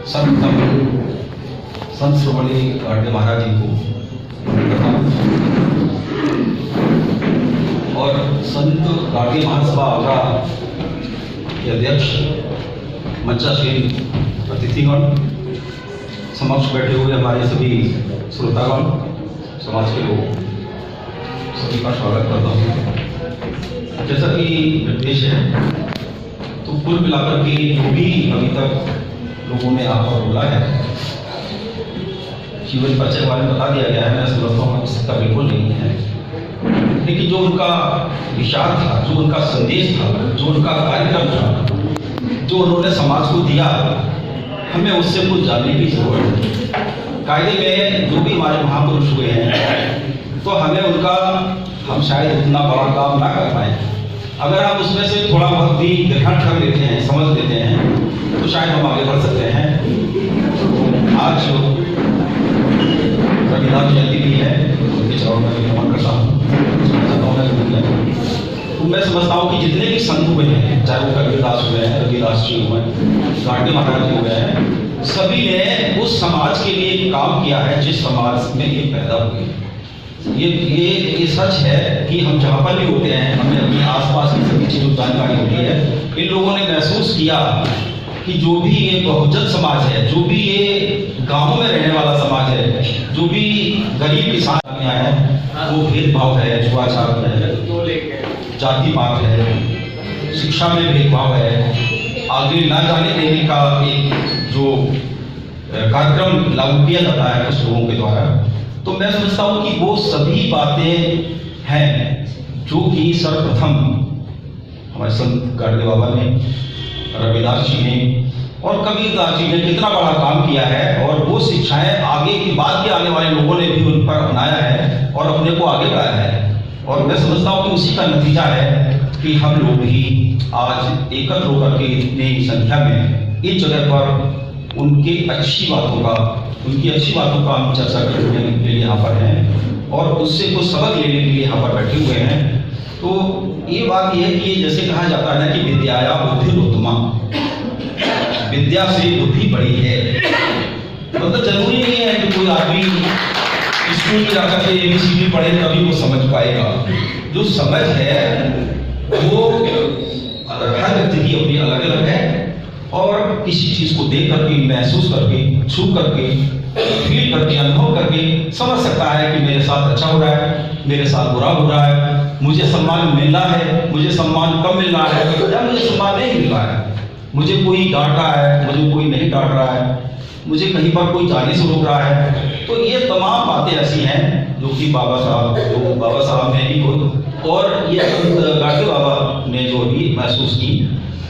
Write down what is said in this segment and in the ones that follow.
संत श्रोमणी गाडगे महाराज जी को और संत गाडगे महासभा आगरा के अध्यक्ष मंचासीन अतिथिगण, समक्ष बैठे हुए हमारे सभी श्रोतागण, समाज के लोग, सभी का स्वागत करता हूँ। जैसा कि निर्देश है, तो कुल मिलाकर के जो भी अभी तक लोगों ने आप पर बोला है, जीवन परिचय के बारे में बता दिया गया है। मैं समझता हूँ इसका बिल्कुल नहीं है, लेकिन जो उनका विचार था, जो उनका संदेश था, जो उनका कार्यक्रम था, जो उन्होंने समाज को दिया, हमें उससे कुछ जानने की जरूरत है। कायदे में जो भी हमारे महापुरुष हुए हैं, तो हमें उनका, हम शायद उतना बड़ा काम ना कर पाए, अगर आप उसमें से थोड़ा बहुत भी ग्रहण कर लेते हैं, समझ लेते हैं, तो शायद हम आगे बढ़ सकते हैं। आज रविदास जयंती भी है, उनके चरणों में भी नमन करता हूँ। तो मैं समझता हूँ कि जितने भी संत हुए हैं, चाहे वो कबीरदास हुए हैं, रविदास जी हुए हैं, गाडगे महाराज जी हुए हैं, सभी ने उस समाज के लिए काम किया है जिस समाज में ये पैदा हुए। ये सच है कि हम जहाँ पर भी होते हैं, हमें अपने आसपास की सभी चीज़ों की जानकारी होती है। इन लोगों ने महसूस किया कि जो भी ये बहुजन समाज है, जो भी ये गांवों में रहने वाला समाज है, जो भी गरीब किसान है, वो भेदभाव है, छुआछूत है, जाति पात है, शिक्षा में भेदभाव है, आगे ना जाने देने का एक जो कार्यक्रम लागू किया जाता है कुछ लोगों के द्वारा, तो मैं समझता हूँ कि वो सभी बातें हैं जो कि सर्वप्रथम हमारे संत गाडगे बाबा ने, रविदास जी ने और कबीरदास जी ने कितना बड़ा काम किया है, और वो शिक्षाएं आगे की बाद के आने वाले लोगों ने भी उन पर अपनाया है और अपने को आगे बढ़ाया है। और मैं समझता हूँ कि उसी का नतीजा है कि हम लोग भी आज एकत्र होकर के इतनी संख्या में इस जगह पर उनकी अच्छी बातों का हम चर्चा करने के लिए यहाँ पर हैं और उससे कुछ सबक लेने के लिए यहाँ पर बैठे हुए हैं। तो ये बात यह है कि जैसे कहा जाता है ना कि विद्याया बुद्धि उत्तमा, विद्या से बुद्धि बड़ी है। मतलब जरूरी नहीं है कि कोई आदमी स्कूल में जाकर के ABCD पढ़े तभी वो समझ पाएगा। जो समझ है वो हर व्यक्ति की अपनी अलग अलग है, और किसी चीज को देख करके, महसूस करके, छू करके, फील करके, अनुभव करके समझ सकता है कि मेरे साथ अच्छा हो रहा है, मेरे साथ बुरा हो रहा है, मुझे सम्मान मिल रहा है, मुझे सम्मान कम मिल रहा है, या मुझे सम्मान नहीं मिल रहा है, मुझे कोई डांट रहा है, मुझे कोई नहीं डांट रहा है, मुझे कहीं पर कोई जाने से रोक रहा है। तो ये तमाम बातें ऐसी हैं जो कि बाबा साहब ने भी खुद और ये गाडगे बाबा ने जो भी महसूस की,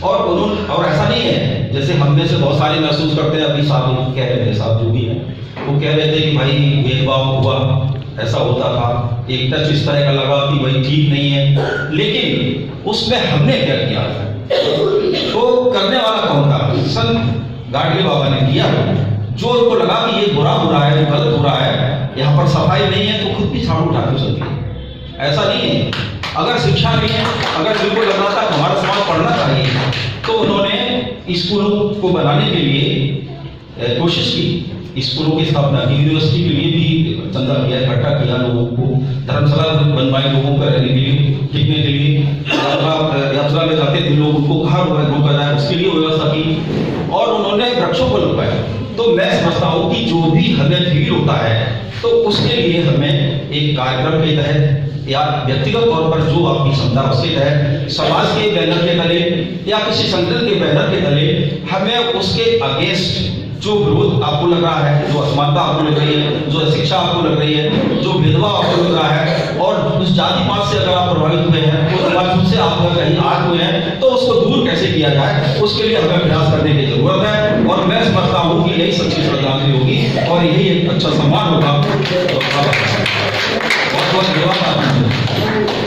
और ऐसा नहीं है जैसे हम में से बहुत सारे महसूस करते हैं। अभी साहब कह रहे थे, साहब जो भी है वो कह रहे थे कि भाई भेदभाव हुआ, ऐसा होता था, एक टच इस तरह का लगा कि भाई ठीक नहीं है, लेकिन उसमें हमने क्या किया, तो करने वाला कौन था? संत गाडगे बाबा ने किया। जो उनको लगा कि ये बुरा हो रहा है, गलत हो रहा है, यहाँ पर सफाई नहीं है, तो खुद भी झाड़ू उठा के चलती है। ऐसा नहीं है, अगर शिक्षा नहीं है, अगर बिल्कुल लग रहा था हमारा समाज पढ़ना चाहिए, तो उन्होंने स्कूलों को बनाने के लिए कोशिश की, स्कूलों की स्थापना की, यूनिवर्सिटी के लिए भी चंदा किया, इकट्ठा किया, लोगों को धर्मशाला बनवाई, लोगों को रहने के लिए, टिकने के लिए, यात्रा में जाते थे लोग, उनको कहाँ रोका जाए, उसके लिए व्यवस्था की, और उन्होंने वृक्षों को लगवाया। तो मैं समझता हूँ कि जो भी हमें फील होता है, तो उसके लिए हमें एक कार्यक्रम के तहत या व्यक्तिगत तौर पर जो आपकी क्षमता उसके तहत, समाज के बैनर के तले या किसी संगठन के बैनर के तले, हमें उसके अगेंस्ट जो विरोध आपको लग रहा है, जो असमानता आपको लग रही है, जो अशिक्षा आपको लग रही है, जो भेदभाव आपको लग रहा है, और उस जाति पात से अगर आप प्रभावित हुए हैं, तो समाज से आप अगर कहीं आग हुए हैं, तो उसको दूर कैसे किया जाए, उसके लिए हमें प्रयास करने की जरूरत है। और मैं समझता हूँ कि यही सच्ची श्रद्धांजलि होगी और यही एक अच्छा सम्मान होगा। बहुत बहुत धन्यवाद।